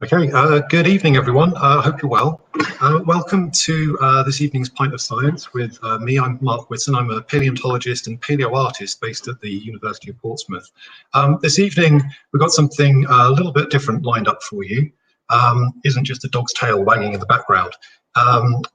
Okay, good evening, everyone. I hope you're well. Welcome to this evening's Pint of Science with me. I'm Mark Witton. I'm a paleontologist and paleoartist based at the University of Portsmouth. This evening, we've got something a little bit different lined up for you. Isn't just a dog's tail wagging in the background.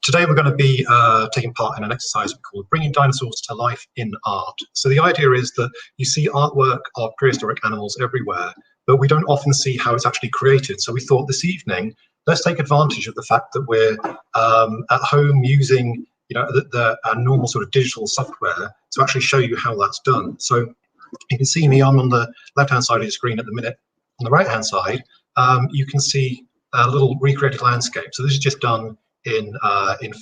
Today, we're going to be taking part in an exercise called Bringing Dinosaurs to Life in Art. So the idea is that you see artwork of prehistoric animals everywhere, but we don't often see how it's actually created. So we thought this evening, let's take advantage of the fact that we're at home using the normal sort of digital software to actually show you how that's done. So you can see me, I'm on the left-hand side of the screen at the minute. On the right-hand side, you can see a little recreated landscape. So this is just done in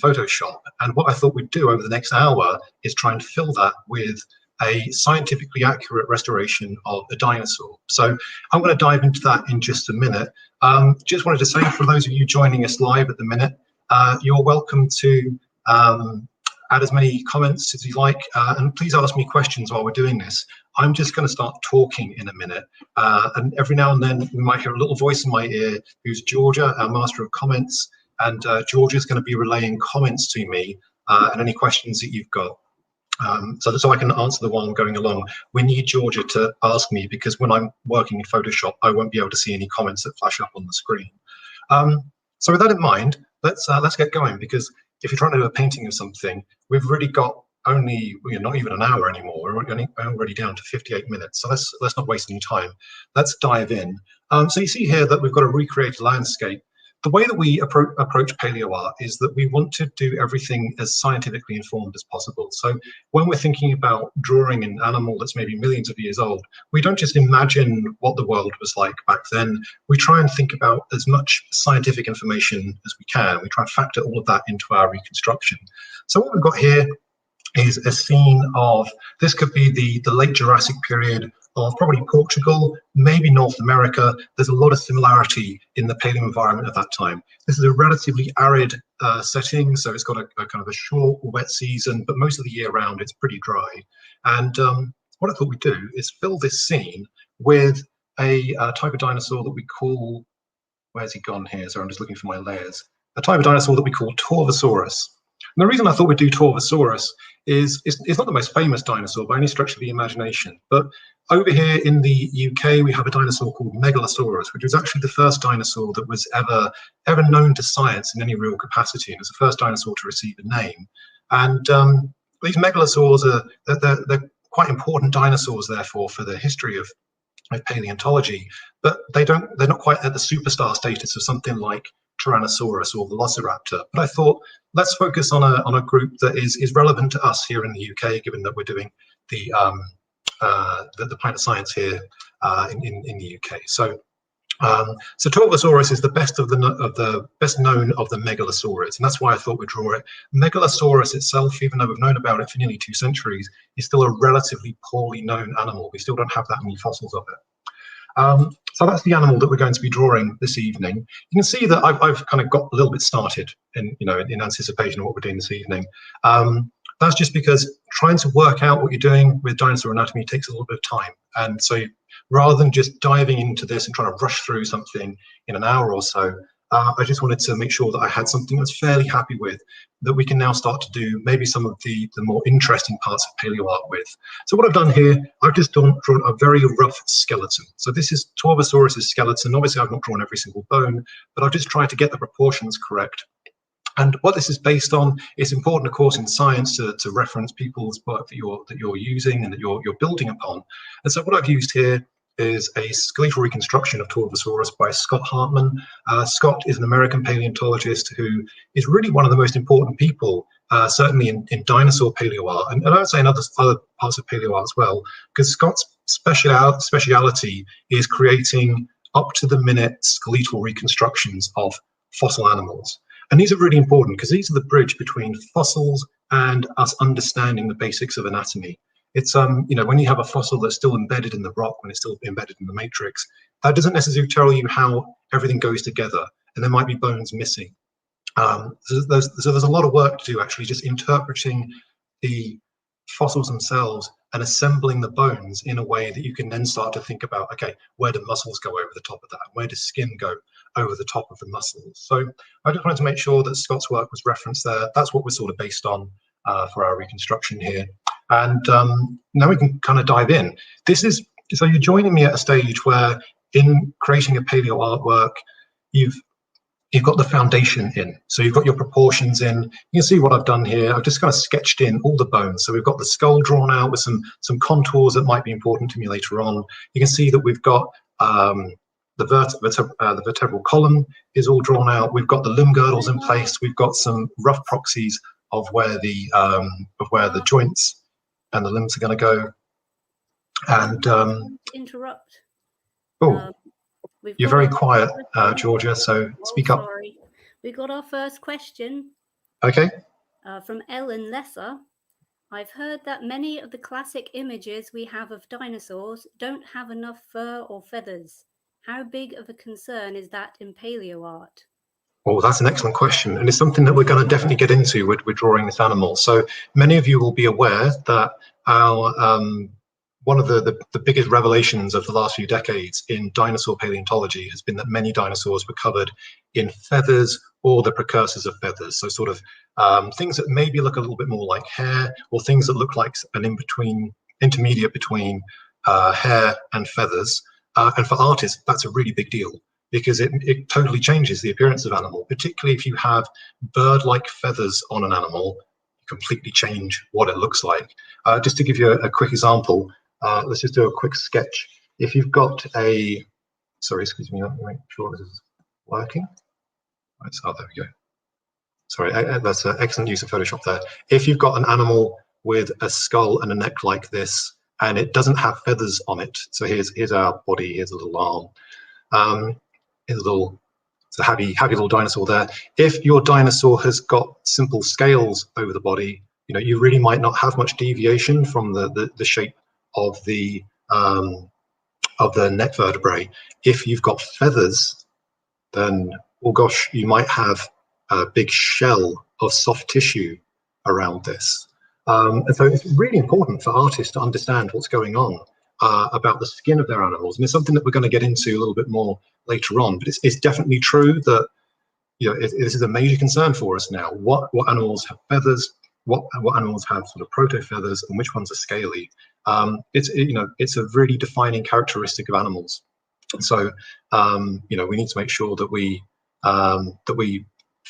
Photoshop. And what I thought we'd do over the next hour is try and fill that with a scientifically accurate restoration of a dinosaur. So I'm going to dive into that in just a minute. Just wanted to say, for those of you joining us live at the minute, you're welcome to add as many comments as you like, and please ask me questions while we're doing this. I'm just going to start talking in a minute, and every now and then we might hear a little voice in my ear who's Georgia, our master of comments, and Georgia's going to be relaying comments to me and any questions that you've got. So I can answer the one going along. We need Georgia to ask me, because when I'm working in Photoshop, I won't be able to see any comments that flash up on the screen. So with that in mind, let's get going, because if you're trying to do a painting of something, we've really got only not even an hour anymore. We're already down to 58 minutes. So let's not waste any time. Let's dive in. So you see here that we've got a recreated landscape. The way that we approach paleoart is that we want to do everything as scientifically informed as possible. So when we're thinking about drawing an animal that's maybe millions of years old, we don't just imagine what the world was like back then. We try and think about as much scientific information as we can. We try and factor all of that into our reconstruction. So what we've got here is a scene of, this could be the late Jurassic period of probably Portugal, maybe North America. There's a lot of similarity in the paleo environment at that time. This is a relatively arid setting, so it's got a kind of a short, wet season, but most of the year round it's pretty dry. And what I thought we'd do is fill this scene with a type of dinosaur that we call, where's he gone here? So I'm just looking for my layers. A type of dinosaur that we call Torvosaurus. And the reason I thought we'd do Torvosaurus is it's not the most famous dinosaur by any stretch of the imagination, but over here in the UK we have a dinosaur called Megalosaurus, which was actually the first dinosaur that was ever known to science in any real capacity, and it's the first dinosaur to receive a name. And these megalosaurs they're quite important dinosaurs, therefore, for the history of paleontology, but they're not quite at the superstar status of something like Tyrannosaurus or Velociraptor. But I thought, let's focus on a group that is relevant to us here in the UK, given that we're doing the Pint of Science here in the UK. So Torvosaurus is the best of the best known of the megalosaurs, and that's why I thought we'd draw it. Megalosaurus itself, even though we've known about it for nearly 2 centuries, is still a relatively poorly known animal. We still don't have that many fossils of it. So that's the animal that we're going to be drawing this evening. You can see that I've kind of got a little bit started in anticipation of what we're doing this evening. That's just because trying to work out what you're doing with dinosaur anatomy takes a little bit of time. And so rather than just diving into this and trying to rush through something in an hour or so, I just wanted to make sure that I had something that's fairly happy with, that we can now start to do maybe some of the more interesting parts of paleoart with. So what I've done here, I've just drawn a very rough skeleton. So this is Torvosaurus's skeleton. Obviously, I've not drawn every single bone, but I've just tried to get the proportions correct. And what this is based on, it's important, of course, in science to reference people's work that you're using and that you're building upon. And so what I've used here is a skeletal reconstruction of Torvosaurus by Scott Hartman. Scott is an American paleontologist who is really one of the most important people, certainly in dinosaur paleoart, and I would say in other parts of paleoart as well, because Scott's speciality is creating up-to-the-minute skeletal reconstructions of fossil animals. And these are really important because these are the bridge between fossils and us understanding the basics of anatomy. It's when you have a fossil that's still embedded in the rock, when it's still embedded in the matrix, that doesn't necessarily tell you how everything goes together, and there might be bones missing. So there's a lot of work to do, actually, just interpreting the fossils themselves and assembling the bones in a way that you can then start to think about, okay, where do muscles go over the top of that? Where does skin go over the top of the muscles. So I just wanted to make sure that Scott's work was referenced there. That's what we're sort of based on for our reconstruction here. And now we can kind of dive in. So you're joining me at a stage where in creating a paleo artwork, you've got the foundation in. So you've got your proportions in. You can see what I've done here. I've just kind of sketched in all the bones. So we've got the skull drawn out with some contours that might be important to me later on. You can see that we've got the vertebral column is all drawn out. We've got the limb girdles in place. We've got some rough proxies of where the joints and the limbs are going to go. And interrupt. You're very quiet, Georgia, so speak up. Sorry. We got our first question. Okay. From Ellen Lesser. I've heard that many of the classic images we have of dinosaurs don't have enough fur or feathers. How big of a concern is that in paleo art? Oh, that's an excellent question. And it's something that we're going to definitely get into with drawing this animal. So many of you will be aware that our one of the biggest revelations of the last few decades in dinosaur paleontology has been that many dinosaurs were covered in feathers or the precursors of feathers. So sort of things that maybe look a little bit more like hair, or things that look like an intermediate between hair and feathers. And for artists, that's a really big deal, because it totally changes the appearance of animal, particularly if you have bird-like feathers on an animal, you completely change what it looks like. Just to give you a quick example, let's just do a quick sketch. If you've got sorry, excuse me, let me make sure this is working. Right, so there we go. Sorry, that's an excellent use of Photoshop there. If you've got an animal with a skull and a neck like this, and it doesn't have feathers on it, so here's our body, here's a little arm, here's it's a happy little dinosaur there. If your dinosaur has got simple scales over the body, you really might not have much deviation from the shape of the neck vertebrae. If you've got feathers, then, oh gosh, you might have a big shell of soft tissue around this. And so it's really important for artists to understand what's going on about the skin of their animals. And it's something that we're going to get into a little bit more later on. But it's definitely true that this is a major concern for us now. What animals have feathers? What animals have sort of proto feathers, and which ones are scaly? It's a really defining characteristic of animals. So we need to make sure that we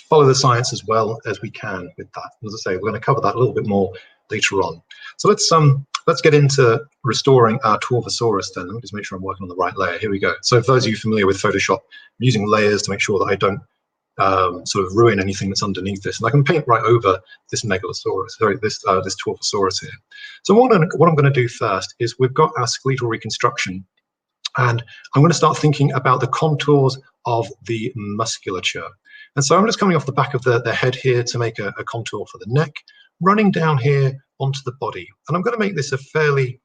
follow the science as well as we can with that. As I say, we're going to cover that a little bit more later on. So let's get into restoring our Torvosaurus then. Let me just make sure I'm working on the right layer. Here we go. So for those of you familiar with Photoshop, I'm using layers to make sure that I don't sort of ruin anything that's underneath this. And I can paint right over this Megalosaurus, sorry, this Torvosaurus here. So what I'm going to do first is we've got our skeletal reconstruction, and I'm going to start thinking about the contours of the musculature. And so I'm just coming off the back of the head here to make a contour for the neck, running down here onto the body. And I'm going to make this a fairly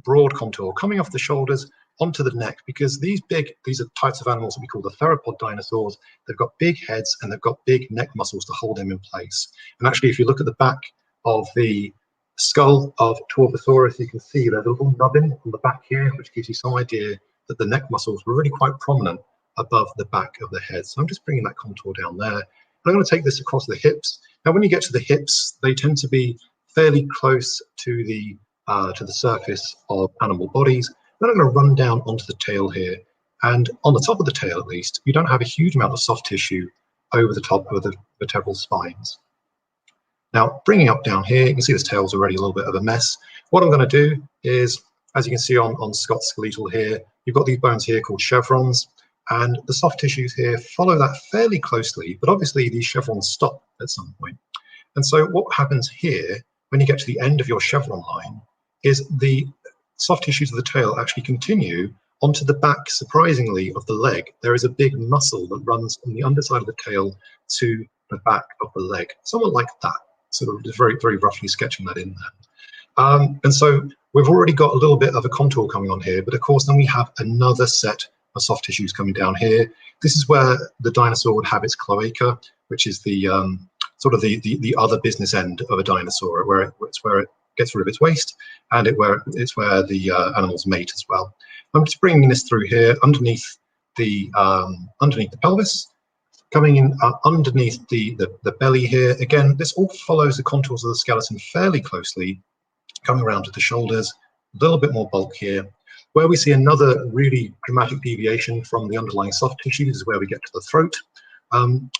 broad contour, coming off the shoulders onto the neck, because these are types of animals that we call the theropod dinosaurs. They've got big heads and they've got big neck muscles to hold them in place. And actually, if you look at the back of the skull of Torvosaurus, you can see there's a little nubbin on the back here, which gives you some idea that the neck muscles were really quite prominent above the back of the head. So I'm just bringing that contour down there. And I'm going to take this across the hips. Now, when you get to the hips, they tend to be fairly close to the surface of animal bodies. Then I'm going to run down onto the tail here. And on the top of the tail, at least, you don't have a huge amount of soft tissue over the top of the vertebral spines. Now, bringing up down here, you can see this tail's already a little bit of a mess. What I'm going to do is, as you can see on Scott's skeletal here, you've got these bones here called chevrons. And the soft tissues here follow that fairly closely, but obviously these chevrons stop at some point. And so what happens here, when you get to the end of your chevron line, is the soft tissues of the tail actually continue onto the back, surprisingly, of the leg. There is a big muscle that runs from the underside of the tail to the back of the leg, somewhat like that, sort of just very, very roughly sketching that in there. And so we've already got a little bit of a contour coming on here, but of course then we have another set of soft tissues coming down here. This is where the dinosaur would have its cloaca, which is the sort of the other business end of a dinosaur, it's where it gets rid of its waste, and it's where the animals mate as well. I'm just bringing this through here underneath the underneath the pelvis, coming in underneath the belly here. Again, this all follows the contours of the skeleton fairly closely, coming around to the shoulders, a little bit more bulk here. Where we see another really dramatic deviation from the underlying soft tissues is where we get to the throat.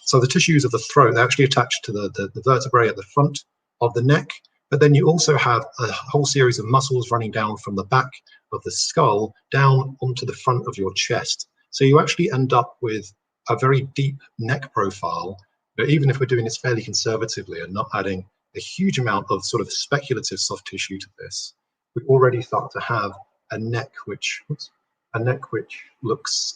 So the tissues of the throat, they're actually attached to the vertebrae at the front of the neck, but then you also have a whole series of muscles running down from the back of the skull down onto the front of your chest. So you actually end up with a very deep neck profile, but even if we're doing this fairly conservatively and not adding a huge amount of sort of speculative soft tissue to this, we already start to have a neck which looks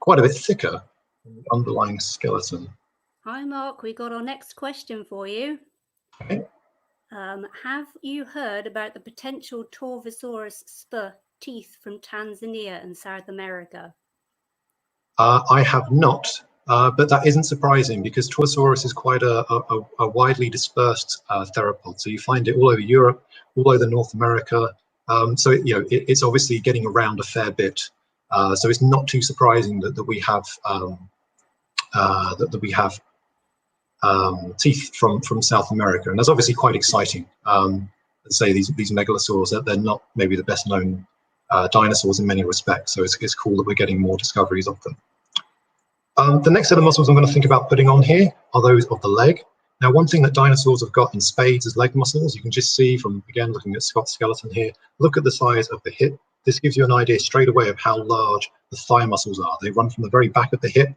quite a bit thicker than the underlying skeleton. Hi Mark, we got our next question for you. Okay. Have you heard about the potential Torvosaurus spur teeth from Tanzania and South America? I have not, but that isn't surprising because Torvosaurus is quite a widely dispersed theropod. So you find it all over Europe, all over North America. So it's obviously getting around a fair bit. So it's not too surprising that we have teeth from South America, and that's obviously quite exciting. Let's say these megalosaurs, they're not maybe the best known dinosaurs in many respects, so it's cool that we're getting more discoveries of them. The next set of muscles I'm going to think about putting on here are those of the leg. Now, one thing that dinosaurs have got in spades is leg muscles. You can just see from, again, looking at Scott's skeleton here, look at the size of the hip. This gives you an idea straight away of how large the thigh muscles are. They run from the very back of the hip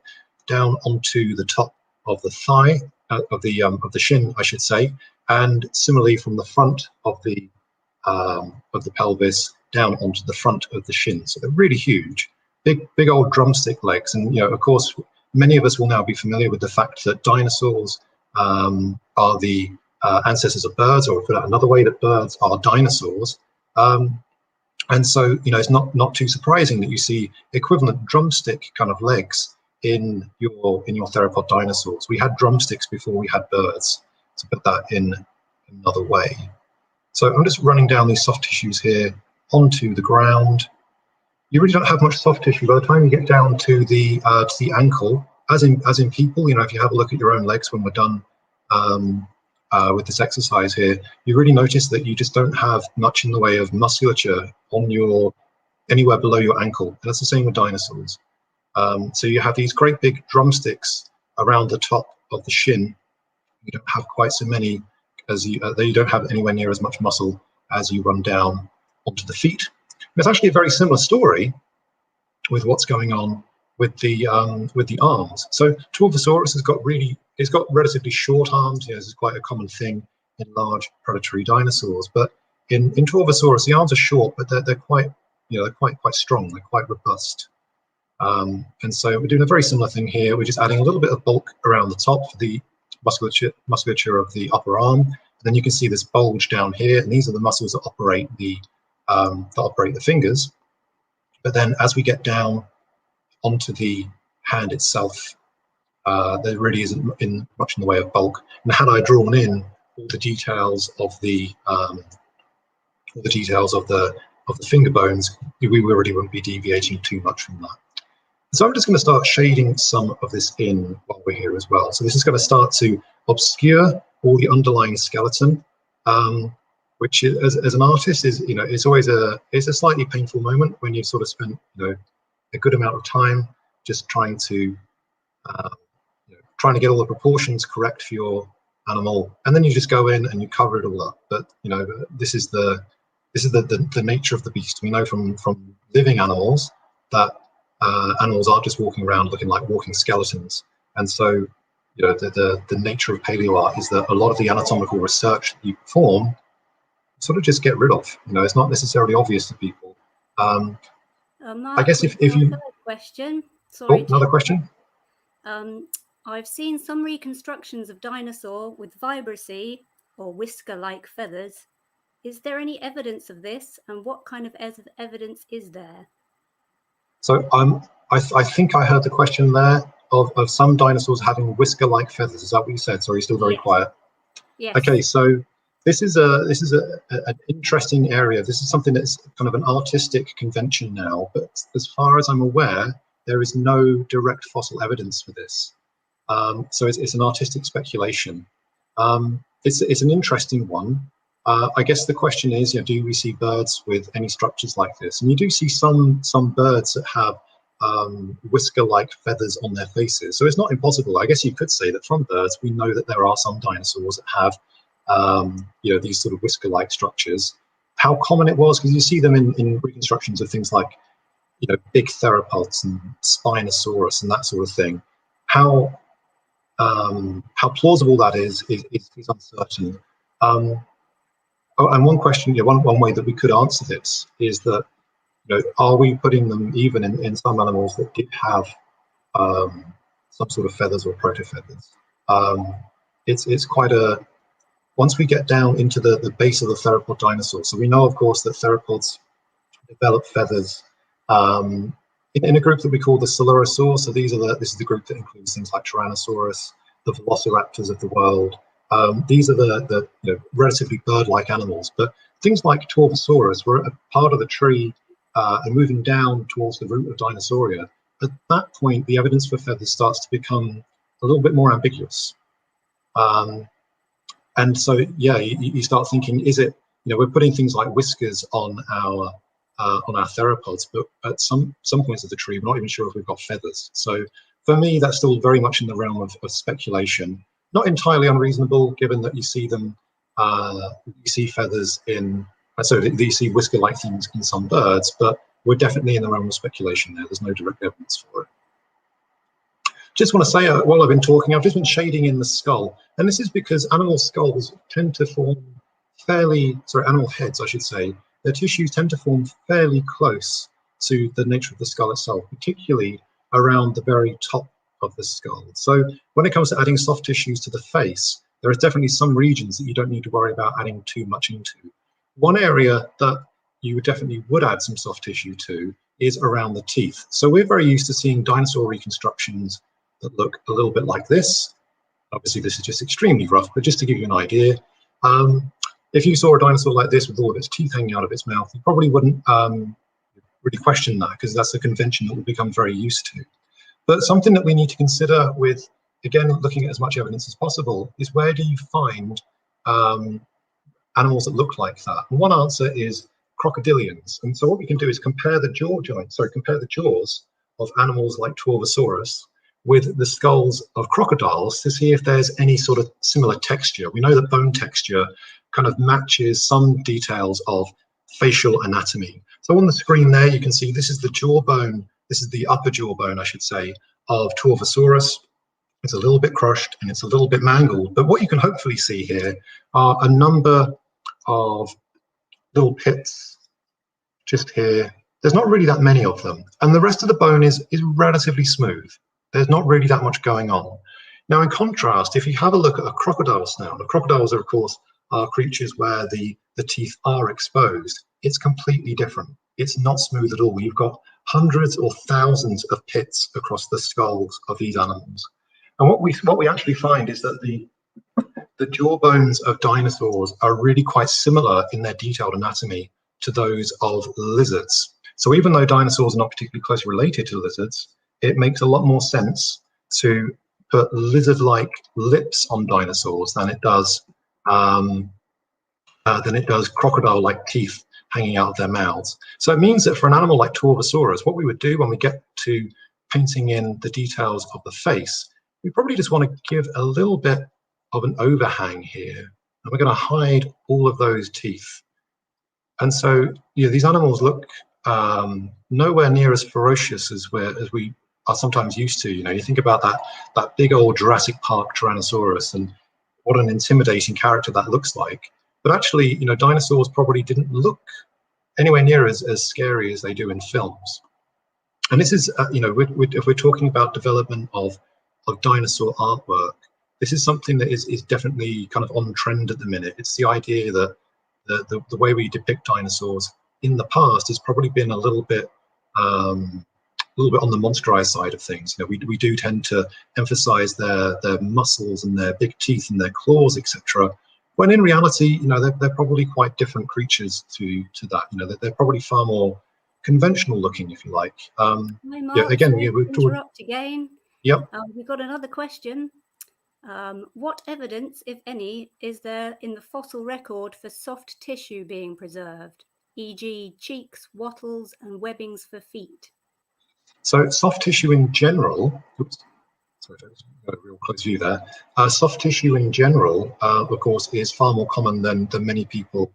down onto the top of the thigh, of the shin, I should say, and similarly from the front of the pelvis down onto the front of the shin. So they're really huge, big old drumstick legs. And of course, many of us will now be familiar with the fact that dinosaurs are the ancestors of birds, or put out another way, that birds are dinosaurs. And so it's not too surprising that you see equivalent drumstick kind of legs in your theropod dinosaurs. We had drumsticks before we had birds, to put that in another way. So I'm just running down these soft tissues here onto the ground. You really don't have much soft tissue by the time you get down to the ankle. As in people, if you have a look at your own legs when we're done with this exercise here, you really notice that you just don't have much in the way of musculature on anywhere below your ankle. And that's the same with dinosaurs. So you have these great big drumsticks around the top of the shin. You don't have quite so many as you don't have anywhere near as much muscle as you run down onto the feet. And it's actually a very similar story with what's going on with the arms. So Torvosaurus has got relatively short arms. This is quite a common thing in large predatory dinosaurs. But in Torvosaurus, the arms are short, but they're quite quite strong. They're quite robust. And so we're doing a very similar thing here. We're just adding a little bit of bulk around the top for the musculature of the upper arm. And then you can see this bulge down here, and these are the muscles that operate the fingers. But then as we get down onto the hand itself, there really isn't much in the way of bulk. And had I drawn in all the details of the finger bones, we really wouldn't be deviating too much from that. So I'm just going to start shading some of this in while we're here as well. So this is going to start to obscure all the underlying skeleton, which is, as an artist is, it's always a slightly painful moment when you've sort of spent, a good amount of time just trying to get all the proportions correct for your animal, and then you just go in and you cover it all up. But this is the nature of the beast. We know from living animals that animals aren't just walking around looking like walking skeletons. And so the nature of Paleoart is that a lot of the anatomical research that you perform sort of just get rid of. It's not necessarily obvious to people. Mark, I guess if you question. Sorry, another question. I've seen some reconstructions of dinosaur with vibrissae or whisker-like feathers. Is there any evidence of this, and what kind of evidence is there? So I think I heard the question there of some dinosaurs having whisker-like feathers. Is that what you said? Sorry, you're still very quiet. Yes. Okay, so an interesting area. This is something that's kind of an artistic convention now, but as far as I'm aware, there is no direct fossil evidence for this. So it's an artistic speculation. It's an interesting one. I guess the question is, do we see birds with any structures like this? And you do see some birds that have whisker-like feathers on their faces. So it's not impossible. I guess you could say that from birds, we know that there are some dinosaurs that have these sort of whisker-like structures. How common it was, because you see them in reconstructions of things like, big theropods and Spinosaurus and that sort of thing. How plausible that is uncertain. And one question, one way that we could answer this is that, are we putting them even in some animals that did have some sort of feathers or proto-feathers? It's quite a, once we get down into the base of the theropod dinosaur, so we know, of course, that theropods develop feathers in a group that we call the Coelurosaurs. So this is the group that includes things like Tyrannosaurus, the velociraptors of the world. These are the relatively bird-like animals, but things like Torvosaurus were a part of the tree and moving down towards the root of Dinosauria. At that point, the evidence for feathers starts to become a little bit more ambiguous. And so, you start thinking, is it, we're putting things like whiskers on our theropods, but at some points of the tree, we're not even sure if we've got feathers. So for me, that's still very much in the realm of speculation. Not entirely unreasonable, given that you see them, you see feathers in, so you see whisker-like things in some birds, but we're definitely in the realm of speculation there. There's no direct evidence for it. Just want to say, while I've been talking, I've just been shading in the skull, and this is because animal skulls tend to form animal heads, I should say, their tissues tend to form fairly close to the nature of the skull itself, particularly around the very top of the skull. So when it comes to adding soft tissues to the face, there is definitely some regions that you don't need to worry about adding too much into. One area that you definitely would add some soft tissue to is around the teeth. So we're very used to seeing dinosaur reconstructions that look a little bit like this. Obviously, this is just extremely rough, but just to give you an idea, if you saw a dinosaur like this with all of its teeth hanging out of its mouth, you probably wouldn't really question that, because that's a convention that we've become very used to. But something that we need to consider with, again, looking at as much evidence as possible, is where do you find animals that look like that? And one answer is crocodilians. And so what we can do is compare the jaws of animals like Torvosaurus with the skulls of crocodiles to see if there's any sort of similar texture. We know that bone texture kind of matches some details of facial anatomy. So on the screen there, you can see this is the jawbone. This is the upper jawbone, I should say, of Torvosaurus. It's a little bit crushed and it's a little bit mangled, but what you can hopefully see here are a number of little pits just here. There's not really that many of them, and the rest of the bone is relatively smooth. There's not really that much going on. Now, in contrast, if you have a look at a crocodile snout, the crocodiles are, of course, creatures where the teeth are exposed. It's completely different. It's not smooth at all. You've got hundreds or thousands of pits across the skulls of these animals. And what we actually find is that the jawbones of dinosaurs are really quite similar in their detailed anatomy to those of lizards. So even though dinosaurs are not particularly closely related to lizards, it makes a lot more sense to put lizard-like lips on dinosaurs than it does crocodile-like teeth hanging out of their mouths. So it means that for an animal like Torvosaurus, what we would do when we get to painting in the details of the face, we probably just want to give a little bit of an overhang here, and we're going to hide all of those teeth. And so, these animals look nowhere near as ferocious as we are sometimes used to. You think about that big old Jurassic Park Tyrannosaurus and what an intimidating character that looks like. But actually, dinosaurs probably didn't look anywhere near as scary as they do in films. And this is, if we're talking about development of dinosaur artwork, this is something that is definitely kind of on trend at the minute. It's the idea that the way we depict dinosaurs in the past has probably been a little bit on the monsterized side of things. We do tend to emphasize their muscles and their big teeth and their claws, etc. when in reality, they're probably quite different creatures to that. They're probably far more conventional looking, if you like. Hi, Yeah, Mark. again, Sorry yeah, to interrupt again. Yep. We've got another question. What evidence, if any, is there in the fossil record for soft tissue being preserved, e.g. cheeks, wattles, and webbings for feet? So soft tissue in general, oops, sorry, got a real close view there. Soft tissue in general, of course, is far more common than many people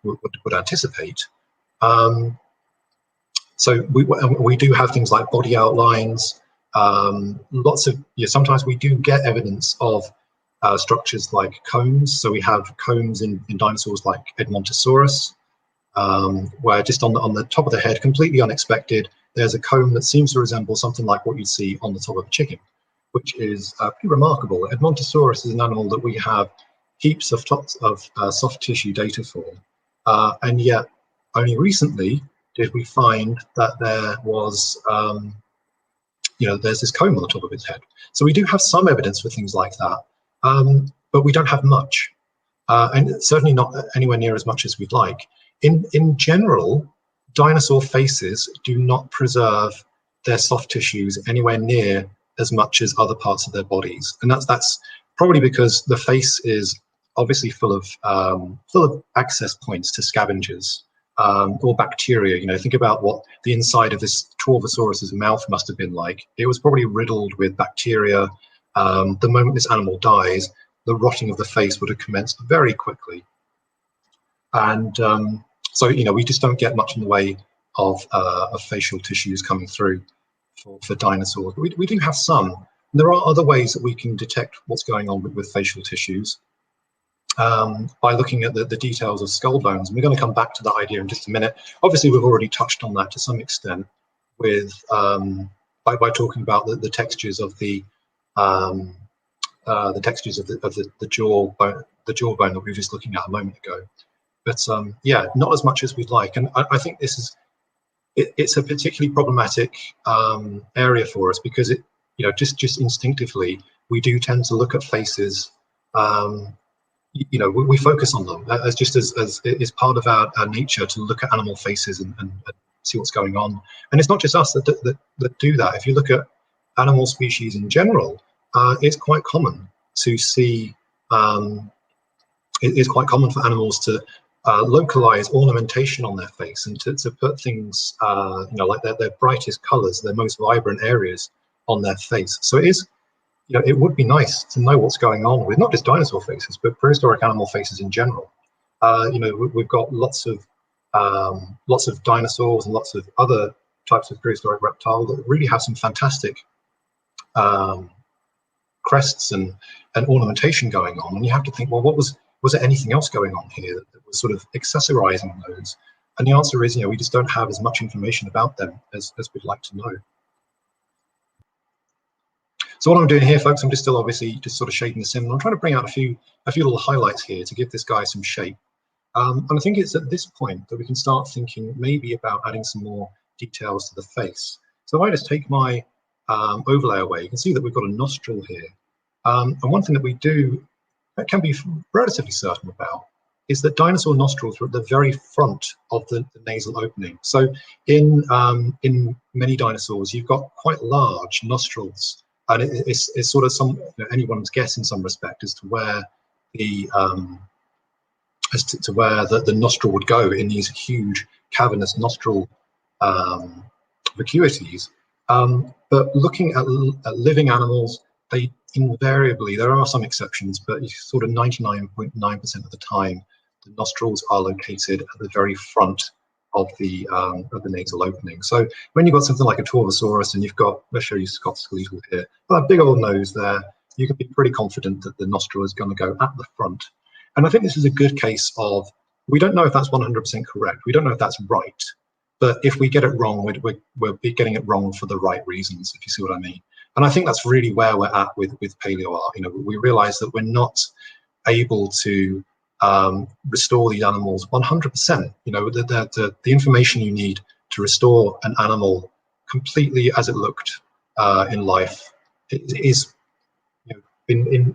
would anticipate. So we do have things like body outlines, lots of, sometimes we do get evidence of structures like cones. So we have cones in dinosaurs like Edmontosaurus, where just on the top of the head, completely unexpected, there's a cone that seems to resemble something like what you'd see on the top of a chicken, which is pretty remarkable. Edmontosaurus is an animal that we have heaps of soft tissue data for, and yet only recently did we find that there was, there's this comb on the top of its head. So we do have some evidence for things like that, but we don't have much, and certainly not anywhere near as much as we'd like. In general, dinosaur faces do not preserve their soft tissues anywhere near as much as other parts of their bodies, and that's probably because the face is obviously full of access points to scavengers. Or bacteria. Think about what the inside of this Torvosaurus's mouth must have been like. It was probably riddled with bacteria. The moment this animal dies, the rotting of the face would have commenced very quickly. And so, we just don't get much in the way of facial tissues coming through for dinosaurs. But we do have some. And there are other ways that we can detect what's going on with facial tissues. By looking at the details of skull bones. And we're going to come back to that idea in just a minute. Obviously, we've already touched on that to some extent with by talking about the textures of the textures of the jawbone that we were just looking at a moment ago. But yeah, not as much as we'd like. And I think this is it's a particularly problematic area for us because just instinctively we do tend to look at faces. We focus on them as is part of our nature to look at animal faces and see what's going on. And it's not just us that do that. If you look at animal species in general, it's quite common to see. It's quite common for animals to localize ornamentation on their face and to put things, like their brightest colors, their most vibrant areas on their face. So it is. It would be nice to know what's going on with not just dinosaur faces, but prehistoric animal faces in general. We've got lots of dinosaurs and lots of other types of prehistoric reptile that really have some fantastic crests and ornamentation going on. And you have to think, well, was there anything else going on here that was sort of accessorizing those? And the answer is, we just don't have as much information about them as we'd like to know. So what I'm doing here, folks, I'm just still obviously just sort of shaping the sim. I'm trying to bring out a few little highlights here to give this guy some shape. And I think it's at this point that we can start thinking maybe about adding some more details to the face. So if I just take my overlay away, you can see that we've got a nostril here. And one thing that we do that can be relatively certain about is that dinosaur nostrils are at the very front of the nasal opening. So in many dinosaurs, you've got quite large nostrils. And it's sort of anyone's guess in some respect as to where the nostril would go in these huge cavernous nostril vacuities. But looking at living animals, they invariably, there are some exceptions, but sort of 99.9% of the time, the nostrils are located at the very front of the nasal opening. So when you've got something like a Torvosaurus and you've got, let's show you Scott's skeletal here, that big old nose there, you can be pretty confident that the nostril is going to go at the front. And I think this is a good case of, we don't know if that's 100% correct. We don't know if that's right. But if we get it wrong, we're getting it wrong for the right reasons, if you see what I mean. And I think that's really where we're at with Paleoart. We realize that we're not able to restore these animals 100%. The information you need to restore an animal completely as it looked in life is in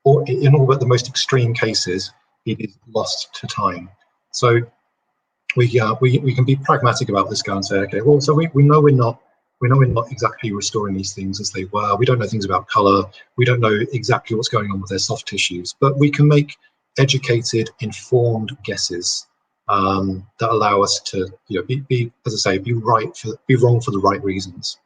or in all but the most extreme cases, it is lost to time. So we can be pragmatic about this, go and say, okay, well, so we know we're not exactly restoring these things as they were. We don't know things about color. We don't know exactly what's going on with their soft tissues, but we can make educated, informed guesses that allow us to, be as I say, be wrong for the right reasons.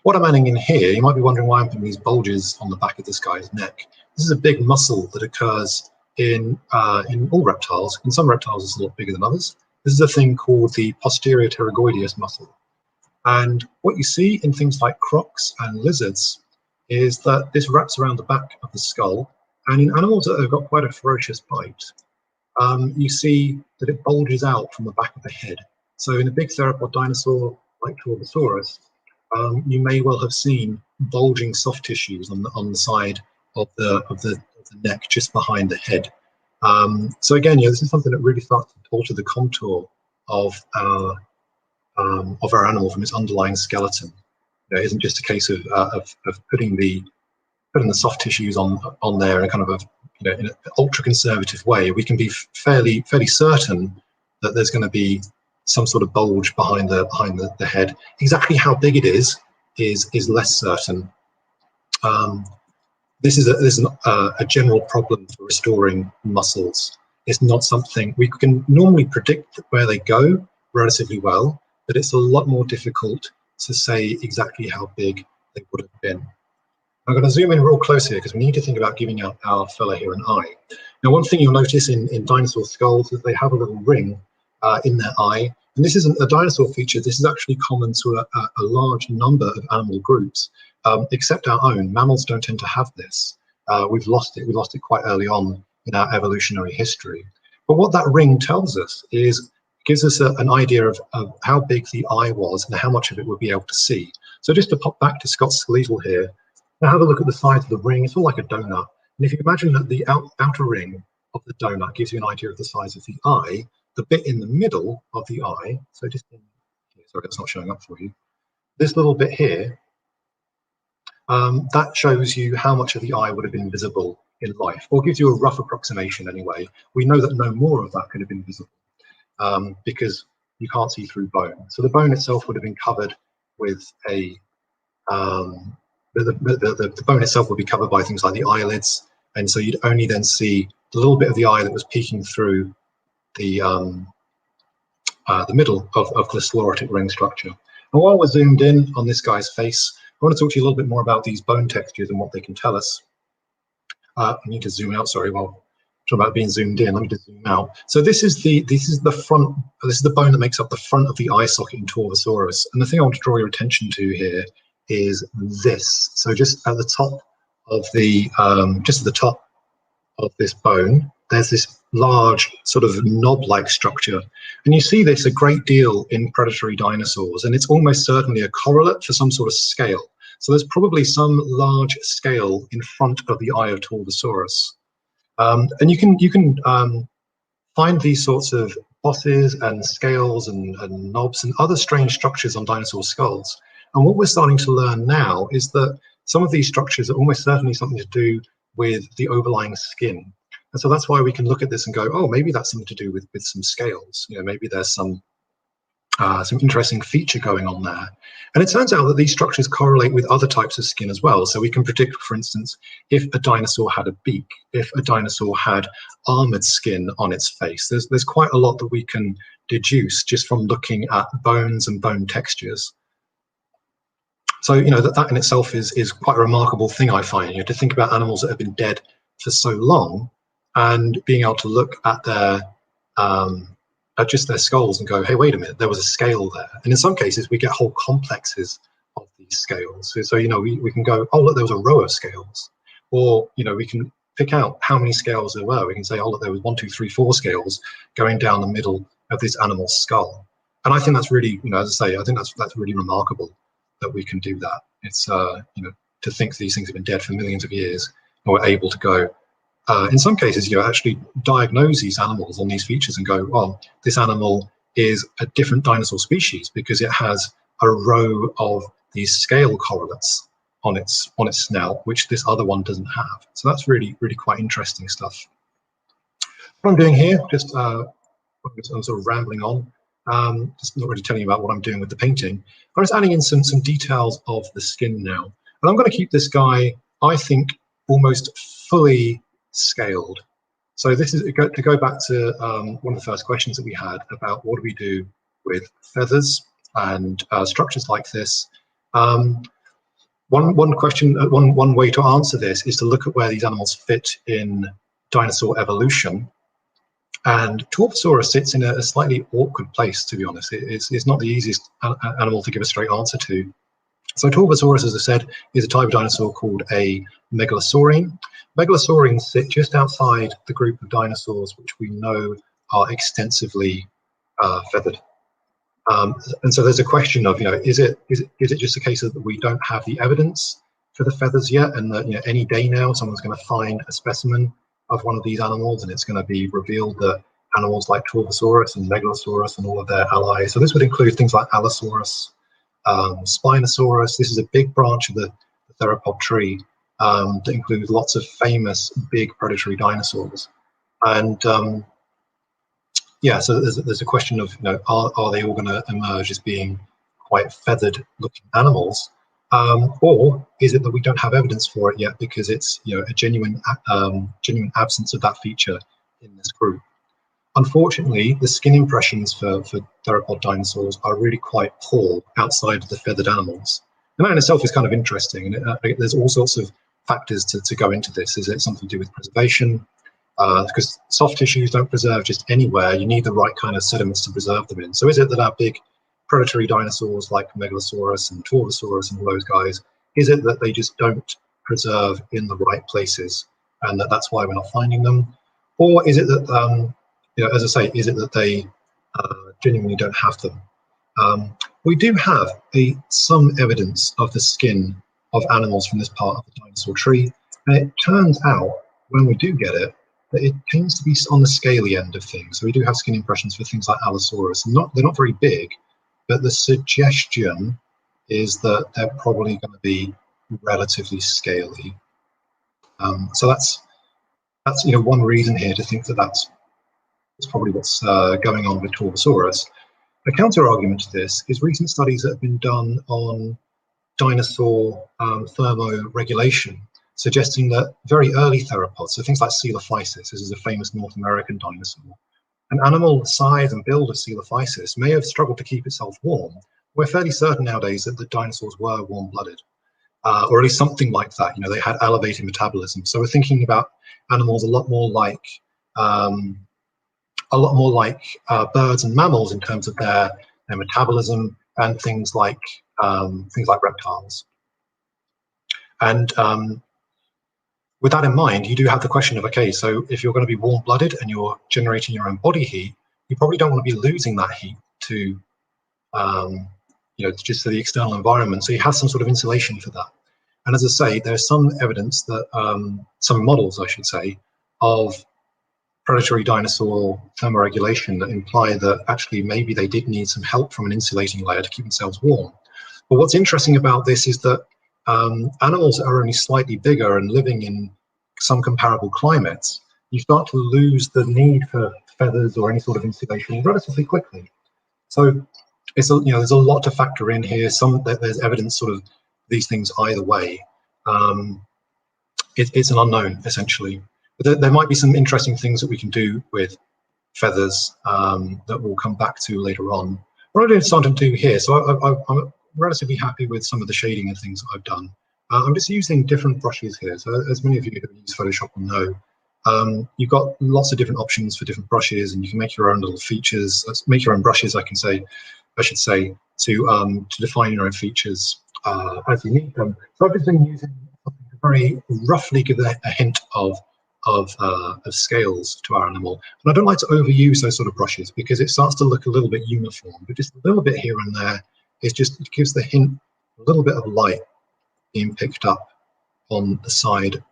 What I'm adding in here, you might be wondering why I'm putting these bulges on the back of this guy's neck. This is a big muscle that occurs in all reptiles. In some reptiles, it's a lot bigger than others. This is a thing called the posterior pterygoideus muscle. And what you see in things like crocs and lizards is that this wraps around the back of the skull. And in animals that have got quite a ferocious bite, you see that it bulges out from the back of the head. So in a big theropod dinosaur like Torvosaurus, you may well have seen bulging soft tissues on the side of the neck, just behind the head. So again, this is something that really starts to alter the contour of our animal from its underlying skeleton. It isn't just a case of putting the soft tissues on there in a kind of in an ultra conservative way. We can be fairly certain that there's going to be some sort of bulge behind the head. Exactly how big it is less certain. This is a general problem for restoring muscles. It's not something we can normally predict where they go relatively well, but it's a lot more difficult to say exactly how big they would have been. I'm going to zoom in real close here because we need to think about giving our fella here an eye. Now, one thing you'll notice in dinosaur skulls is they have a little ring in their eye. And this isn't a dinosaur feature. This is actually common to a large number of animal groups, except our own. Mammals don't tend to have this. We've lost it. We lost it quite early on in our evolutionary history. But what that ring tells us gives us an idea of how big the eye was and how much of it we'll be able to see. So just to pop back to Scott's skeletal here, now have a look at the sides of the ring. It's all like a donut. And if you imagine that the outer ring of the donut gives you an idea of the size of the eye, the bit in the middle of the eye, so just in here, sorry, that's not showing up for you. This little bit here, that shows you how much of the eye would have been visible in life, or gives you a rough approximation anyway. We know that no more of that could have been visible because you can't see through bone. So the bone itself would have been covered with the bone itself would be covered by things like the eyelids, and so you'd only then see the little bit of the eye that was peeking through the middle of the sclerotic ring structure. And while we're zoomed in on this guy's face, I want to talk to you a little bit more about these bone textures and what they can tell us. I need to zoom out. Sorry, well, talking about being zoomed in. Let me just zoom out. So this is the front. This is the bone that makes up the front of the eye socket in Torvosaurus. And the thing I want to draw your attention to here is this. So just at the top of the this bone, there's this large sort of knob-like structure. And you see this a great deal in predatory dinosaurs, and it's almost certainly a correlate for some sort of scale. So there's probably some large scale in front of the eye of Torvosaurus. And you can find these sorts of bosses and scales and knobs and other strange structures on dinosaur skulls. And what we're starting to learn now is that some of these structures are almost certainly something to do with the overlying skin. And so that's why we can look at this and go, oh, maybe that's something to do with some scales. Maybe there's some interesting feature going on there. And it turns out that these structures correlate with other types of skin as well. So we can predict, for instance, if a dinosaur had a beak, if a dinosaur had armored skin on its face. There's quite a lot that we can deduce just from looking at bones and bone textures. So, that in itself is quite a remarkable thing, I find, to think about animals that have been dead for so long and being able to look at just their skulls and go, hey, wait a minute, there was a scale there. And in some cases, we get whole complexes of these scales. So we can go, oh, look, there was a row of scales. Or, we can pick out how many scales there were. We can say, oh, look, there was 1, 2, 3, 4 scales going down the middle of this animal's skull. And I think that's really, as I say, I think that's really remarkable that we can do that. It's, to think these things have been dead for millions of years and we're able to go, in some cases, actually diagnose these animals on these features and go, well, this animal is a different dinosaur species because it has a row of these scale correlates. on its snout, which this other one doesn't have. So that's really quite interesting stuff. What I'm doing here, I'm sort of rambling on, just not really telling you about what I'm doing with the painting. I'm just adding in some details of the skin now. And I'm going to keep this guy, I think, almost fully scaled. So this is to go back to one of the first questions that we had about what do we do with feathers and structures like this. One question, one way to answer this is to look at where these animals fit in dinosaur evolution. And Torvosaurus sits in a slightly awkward place, to be honest. It's not the easiest animal to give a straight answer to. So Torvosaurus, as I said, is a type of dinosaur called a megalosaurine. Megalosaurines sit just outside the group of dinosaurs which we know are extensively feathered. And so there's a question of, is it just a case of that we don't have the evidence for the feathers yet, and that any day now someone's going to find a specimen of one of these animals and it's going to be revealed that animals like Torvosaurus and Megalosaurus and all of their allies. So this would include things like Allosaurus, Spinosaurus. This is a big branch of the theropod tree that includes lots of famous big predatory dinosaurs. And yeah, so there's a question of, are they all going to emerge as being quite feathered looking animals? Or is it that we don't have evidence for it yet because it's a genuine absence of that feature in this group? Unfortunately, the skin impressions for theropod dinosaurs are really quite poor outside of the feathered animals. And that in itself is kind of interesting. And there's all sorts of factors to go into this. Is it something to do with preservation? Because soft tissues don't preserve just anywhere. You need the right kind of sediments to preserve them in. So is it that our big predatory dinosaurs like Megalosaurus and Torvosaurus and all those guys, is it that they just don't preserve in the right places and that's why we're not finding them? Or is it that, as I say, is it that they genuinely don't have them? We do have some evidence of the skin of animals from this part of the dinosaur tree, and it turns out, when we do get it, that it tends to be on the scaly end of things. So we do have skin impressions for things like Allosaurus. They're not very big, but the suggestion is that they're probably going to be relatively scaly. So that's one reason here to think that that's probably what's going on with Torvosaurus. A counter argument to this is recent studies that have been done on dinosaur thermoregulation, suggesting that very early theropods, so things like Coelophysis, this is a famous North American dinosaur, an animal the size and build of Coelophysis may have struggled to keep itself warm. We're fairly certain nowadays that the dinosaurs were warm-blooded, or at least something like that. They had elevated metabolism. So we're thinking about animals a lot more like birds and mammals in terms of their metabolism and things like reptiles. And with that in mind, you do have the question of, okay, so if you're going to be warm-blooded and you're generating your own body heat, you probably don't want to be losing that heat to, just to the external environment. So you have some sort of insulation for that. And as I say, there's some evidence that, some models, I should say, of predatory dinosaur thermoregulation that imply that actually maybe they did need some help from an insulating layer to keep themselves warm. But what's interesting about this is that animals that are only slightly bigger and living in some comparable climates, you start to lose the need for feathers or any sort of insulation relatively quickly. So it's there's a lot to factor in here. There's evidence sort of these things either way. It's an unknown essentially. But there might be some interesting things that we can do with feathers that we'll come back to later on. What I'm starting to do here, so I'm relatively happy with some of the shading and things that I've done. I'm just using different brushes here. So as many of you who use Photoshop will know, you've got lots of different options for different brushes, and you can make your own little features, make your own brushes, I should say, to define your own features as you need them. So I've just been using something to very roughly give a hint of scales to our animal. And I don't like to overuse those sort of brushes because it starts to look a little bit uniform, but just a little bit here and there, it gives the hint, a little bit of light being picked up on the side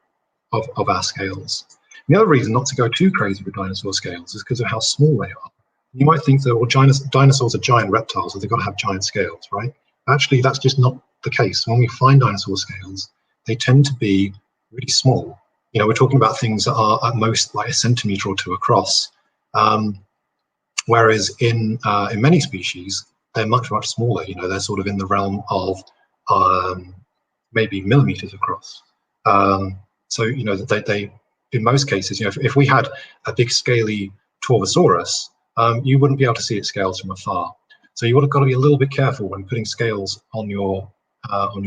of our scales. And the other reason not to go too crazy with dinosaur scales is because of how small they are. You might think that, well, dinosaurs are giant reptiles, so they've got to have giant scales, right? Actually, that's just not the case. When we find dinosaur scales, they tend to be really small. We're talking about things that are at most like a centimetre or two across, whereas in many species, they're much, much smaller. They're sort of in the realm of maybe millimetres across. So, they in most cases, if we had a big scaly Torvosaurus, you wouldn't be able to see its scales from afar. So you would have got to be a little bit careful when putting scales on your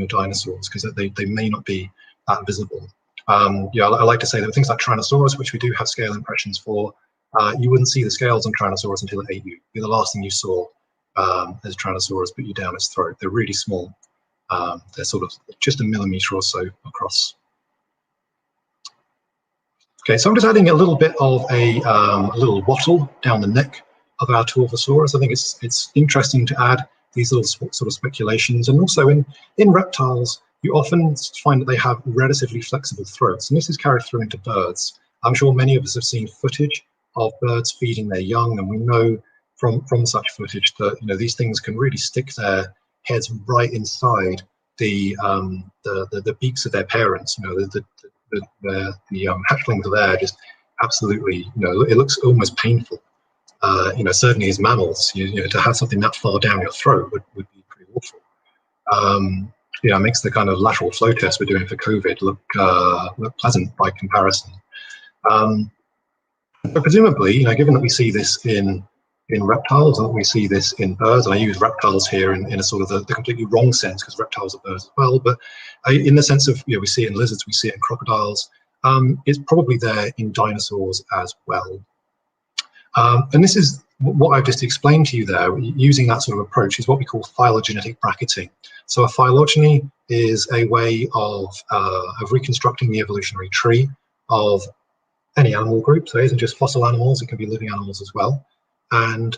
dinosaurs, because they may not be that visible. I like to say that things like Tyrannosaurus, which we do have scale impressions for, you wouldn't see the scales on Tyrannosaurus until it ate you. It'd be the last thing you saw as Tyrannosaurus put you down its throat. They're really small. They're sort of just a millimetre or so across. Okay, so I'm just adding a little bit of a little wattle down the neck of our Torvosaurus. I think it's interesting to add these little sort of speculations. And also in reptiles, you often find that they have relatively flexible throats, and this is carried through into birds. I'm sure many of us have seen footage of birds feeding their young, and we know from such footage that these things can really stick their heads right inside the beaks of their parents. The hatchlings are there, just absolutely. It looks almost painful. Certainly as mammals, to have something that far down your throat would be pretty awful. It makes the kind of lateral flow test we're doing for COVID look pleasant by comparison. But presumably, given that we see this in reptiles and we see this in birds, and I use reptiles here in a sort of the completely wrong sense, because reptiles are birds as well, but in the sense of, we see it in lizards, we see it in crocodiles, it's probably there in dinosaurs as well. And this is what I've just explained to you there, using that sort of approach, is what we call phylogenetic bracketing. So a phylogeny is a way of reconstructing the evolutionary tree of any animal group. So it isn't just fossil animals, it can be living animals as well. And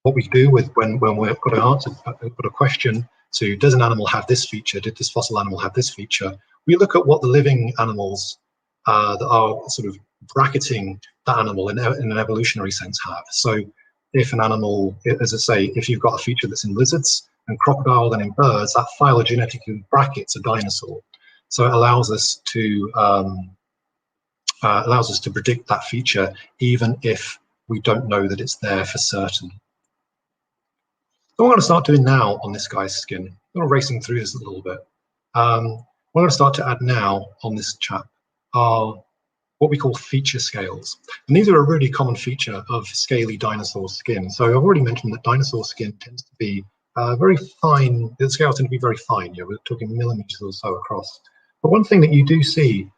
what we do when we've got to answer, got a question to, does an animal have this feature? Did this fossil animal have this feature? We look at what the living animals that are sort of bracketing that animal in an evolutionary sense have. So if an animal, as I say, if you've got a feature that's in lizards and crocodile, then in birds, that phylogenetically brackets a dinosaur. So it allows us to predict that feature, even if we don't know that it's there for certain. So what I'm going to start doing now on this guy's skin, I'm racing through this a little bit. What I'm going to start to add now on this chap are what we call feature scales. And these are a really common feature of scaly dinosaur skin. So I've already mentioned that dinosaur skin tends to be very fine. The scales tend to be very fine. We're talking millimeters or so across. But one thing that you do see,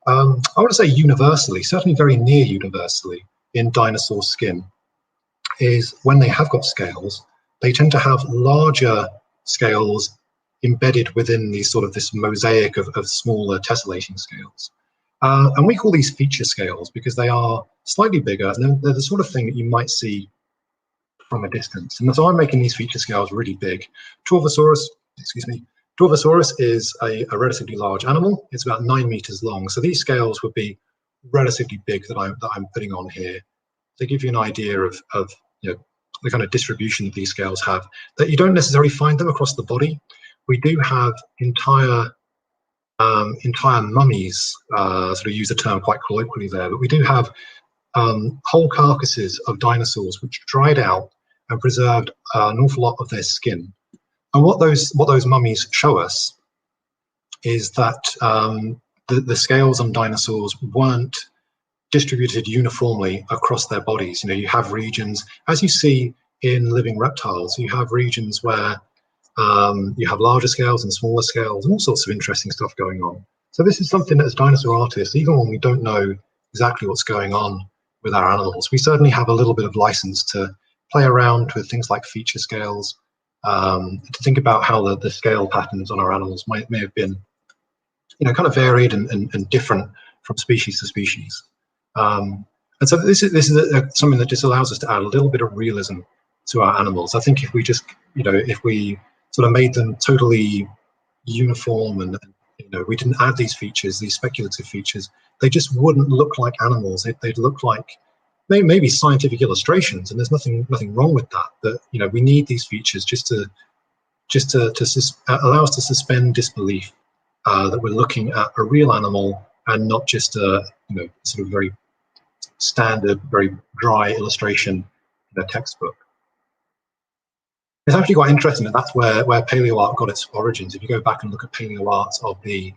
I want to say universally, certainly very near universally in dinosaur skin, is when they have got scales, they tend to have larger scales embedded within these sort of this mosaic of smaller tessellating scales. And we call these feature scales because they are slightly bigger, and they're the sort of thing that you might see from a distance. And so I'm making these feature scales really big. Torvosaurus is a relatively large animal. It's about 9 meters long. So these scales would be relatively big that I'm putting on here to give you an idea of the kind of distribution that these scales have. That you don't necessarily find them across the body. We do have entire mummies, sort of use the term quite colloquially there, but we do have whole carcasses of dinosaurs which dried out and preserved an awful lot of their skin. And what those mummies show us is that the scales on dinosaurs weren't distributed uniformly across their bodies. You have regions, as you see in living reptiles, you have regions where you have larger scales and smaller scales and all sorts of interesting stuff going on. So this is something that as dinosaur artists, even when we don't know exactly what's going on with our animals, we certainly have a little bit of license to play around with things like feature scales, to think about how the scale patterns on our animals may have been, kind of varied and different from species to species. And so this is something that just allows us to add a little bit of realism to our animals. I think if we just, if we sort of made them totally uniform and we didn't add these features, these speculative features, they just wouldn't look like animals. They'd look like maybe scientific illustrations, and there's nothing wrong with that. But we need these features just to just to allow us to suspend disbelief that we're looking at a real animal and not just a sort of very standard, very dry illustration in a textbook. It's actually quite interesting that that's where Paleoart got its origins. If you go back and look at Paleoart of the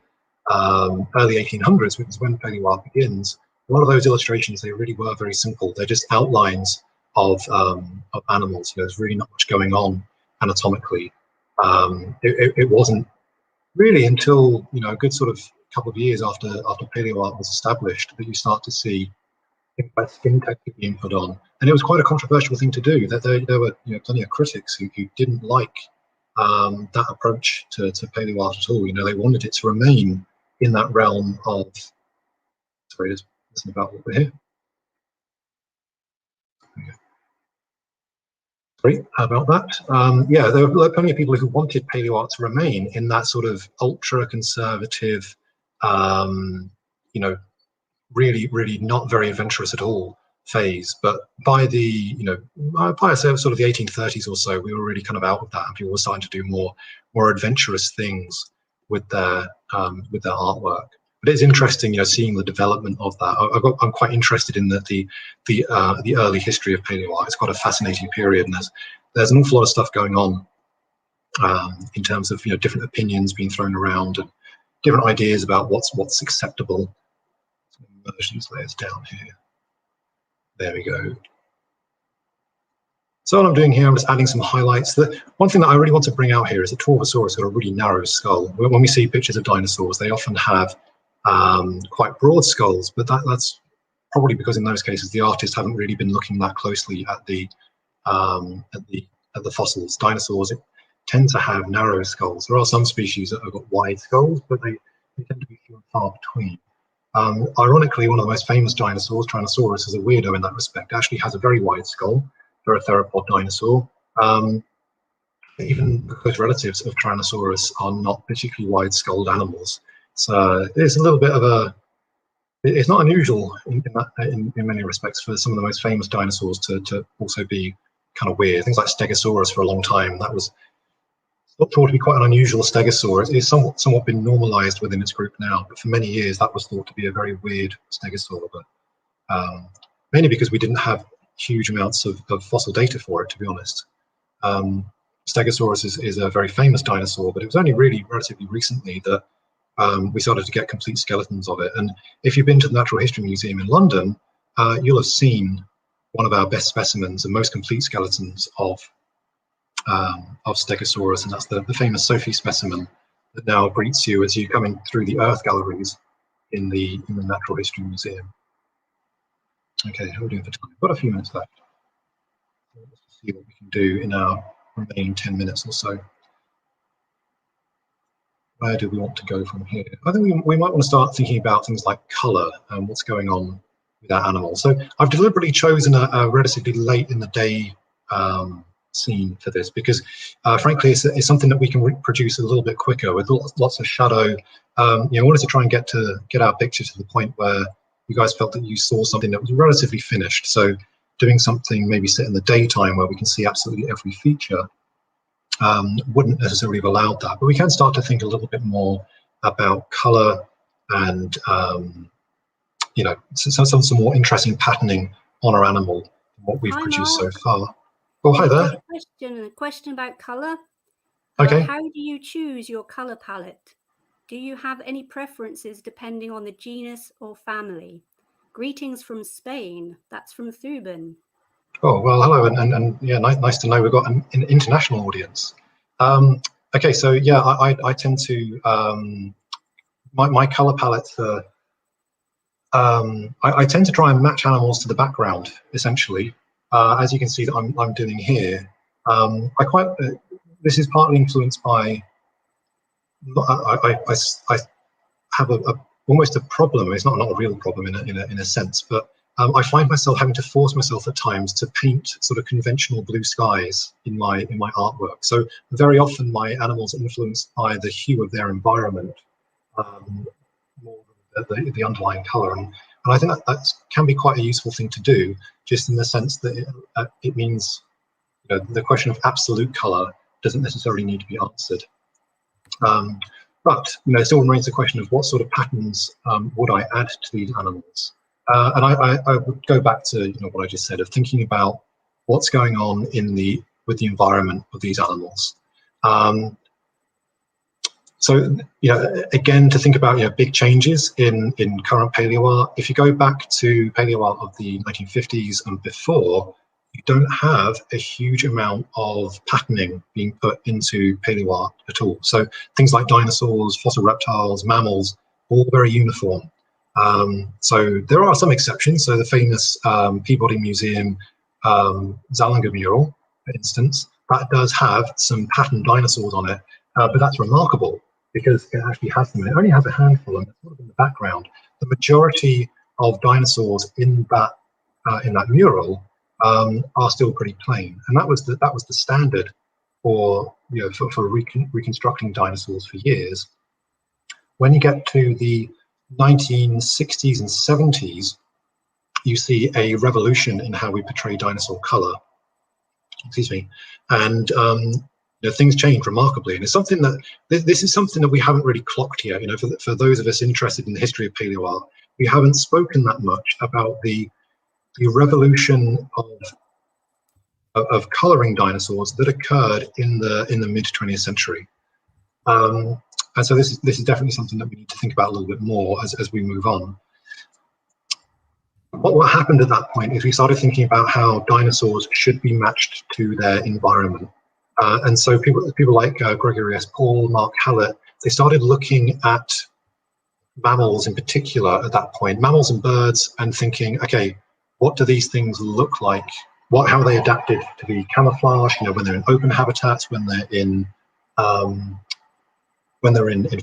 early 1800s, which is when Paleoart begins, a lot of those illustrations, they really were very simple. They're just outlines of animals. There's really not much going on anatomically. It wasn't really until a good sort of couple of years after Paleoart was established that you start to see things like skin texture being put on, and it was quite a controversial thing to do. That there were plenty of critics who didn't like that approach to Paleoart at all. They wanted it to remain in that realm of. Sorry, just listen about what we're here. Sorry about that. Yeah, there were plenty of people who wanted Paleoart to remain in that sort of ultra-conservative, really not very adventurous at all phase. But by the by sort of the 1830s or so, we were really kind of out of that, and people were starting to do more adventurous things with their artwork. But it's interesting, seeing the development of that. I'm quite interested in the early history of Paleoart. It's quite a fascinating period, and there's an awful lot of stuff going on in terms of different opinions being thrown around and different ideas about what's acceptable. Merge these layers down here. There we go. So what I'm doing here, I'm just adding some highlights. The one thing that I really want to bring out here is that Torvosaurus got a really narrow skull. When we see pictures of dinosaurs, they often have quite broad skulls, but that's probably because in those cases the artists haven't really been looking that closely at the fossils. Dinosaurs tend to have narrow skulls. There are some species that have got wide skulls, but they tend to be few and far between. Ironically, one of the most famous dinosaurs, Tyrannosaurus, is a weirdo in that respect. It actually has a very wide skull for a theropod dinosaur. Even the close relatives of Tyrannosaurus are not particularly wide-skulled animals. So it's a little bit of a. It's not unusual in many respects for some of the most famous dinosaurs to also be kind of weird. Things like Stegosaurus for a long time, that was thought to be quite an unusual stegosaur. It's somewhat been normalized within its group now, but for many years that was thought to be a very weird stegosaur, but mainly because we didn't have huge amounts of fossil data for it, to be honest. Stegosaurus is a very famous dinosaur, but it was only really relatively recently that we started to get complete skeletons of it. And if you've been to the Natural History Museum in London, you'll have seen one of our best specimens and most complete skeletons of Stegosaurus, and that's the famous Sophie specimen that now greets you as you come in through the Earth galleries in the Natural History Museum. Okay, how are we doing for time? We've got a few minutes left. Let's see what we can do in our remaining 10 minutes or so. Where do we want to go from here? I think we might want to start thinking about things like colour and what's going on with our animals. So I've deliberately chosen a relatively late in the day scene for this because frankly it's something that we can reproduce a little bit quicker with lots of shadow. I wanted to try and get our picture to the point where you guys felt that you saw something that was relatively finished. So doing something maybe set in the daytime where we can see absolutely every feature wouldn't necessarily have allowed that, but we can start to think a little bit more about color and some more interesting patterning on our animal than what we've produced so far. Oh, hi there. A question about color. Okay. How do you choose your color palette? Do you have any preferences depending on the genus or family? Greetings from Spain. That's from Thuban. Oh, well, hello, and yeah, nice to know we've got an international audience. Okay, so yeah, I tend to my color palette. I tend to try and match animals to the background, essentially. As you can see that I'm doing here. This is partly influenced by. I have almost a problem. It's not a real problem in a sense, but I find myself having to force myself at times to paint sort of conventional blue skies in my artwork. So very often my animals are influenced by the hue of their environment more than the underlying color, and I think that can be quite a useful thing to do, just in the sense that it means the question of absolute color doesn't necessarily need to be answered. But it still remains the question of what sort of patterns would I add to these animals? And I would go back to what I just said, of thinking about what's going on with the environment of these animals. So again, to think about big changes in current paleoart. If you go back to paleoart of the 1950s and before, you don't have a huge amount of patterning being put into paleoart at all. So things like dinosaurs, fossil reptiles, mammals, all very uniform. So there are some exceptions. So the famous Peabody Museum Zallinger mural, for instance, that does have some patterned dinosaurs on it, but that's remarkable because it actually has them. It only has a handful, and they're sort of in the background. The majority of dinosaurs in that mural are still pretty plain, and that was the standard for reconstructing dinosaurs for years. When you get to the 1960s and 70s, you see a revolution in how we portray dinosaur color. Excuse me, and things change remarkably, and it's something that this is something that we haven't really clocked yet. For those of us interested in the history of paleoart, we haven't spoken that much about the revolution of coloring dinosaurs that occurred in the mid 20th century. And so this is definitely something that we need to think about a little bit more as we move on. What happened at that point is we started thinking about how dinosaurs should be matched to their environment. And so people like Gregory S. Paul, Mark Hallett, they started looking at mammals in particular at that point, mammals and birds, and thinking, okay, what do these things look like? How are they adapted to be camouflaged? When they're in open habitats, when they're in